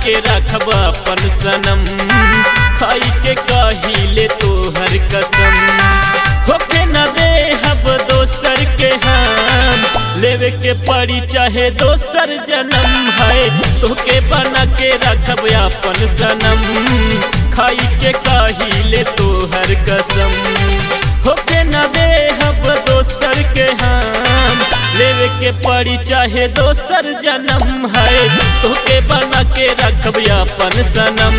के रखब अपन सनम, खाई के कहिले तोहर कसम। होके न दे हब दोसर के हम, लेवे के पड़ी चाहे दोसर जन्म है। तोके बना के रखब अपन सनम, खाई के कहिले तोहर कसम। होके न दे हब दोसर के हम, लेवे के पड़ी चाहे दोसर जन्म है। तोके बना के रखब अपन सनम,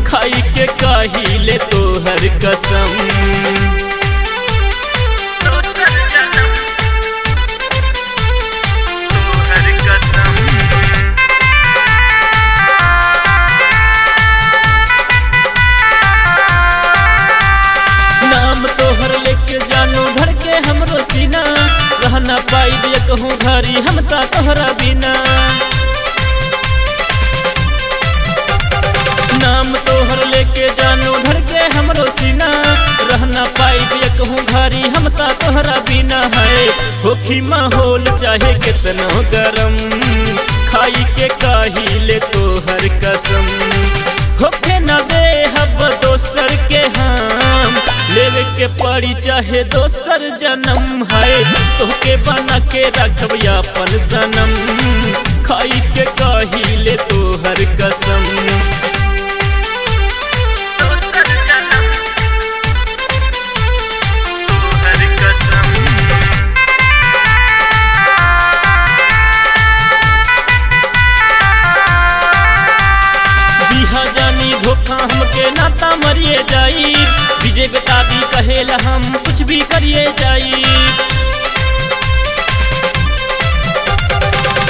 खाई के कहिले तोहर कसम। नाम तोहर लेके जानू धड़के हमरो सीना, रहना पाई कहूँ घरी हम ता तोहरा बिना। नाम तोहर लेके जानू धड़के हमरो सीना, रहना पाई कहूँ घरी हम ता तोहरा बिना है। होखी माहौल चाहे कितनो गरम, खाई के कहिले तोहर कसम। होके न दे हब दोसर के हम, लेवे के पड़ी चाहे दोसर जन्म है। तोके बना के रखब अपन सनम, खाई के कहिले तोहर कसम। दिहा जानी धोखा हमके नाता मरिए जाई, विजय बेताबी कहेला हम कुछ भी करिए जाई।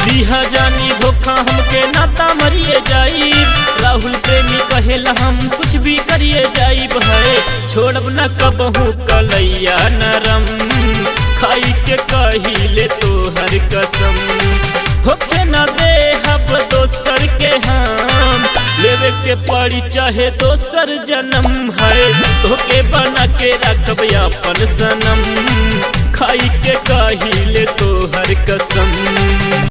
दिहा जानी धोखा हमके नाता मरिए जाई, राहुल प्रेमी कहेला हम कुछ भी करिए जाई। भाई छोड़ब न कबहू कलैया नरम, खाई के कहिले तोहर कसम। होके न दे हब दोसर के हम, लेवे के पड़ी चाहे दोसर जन्म है। तोके बना के रखब अपन सनम, खाई के कहिले तोहर कसम।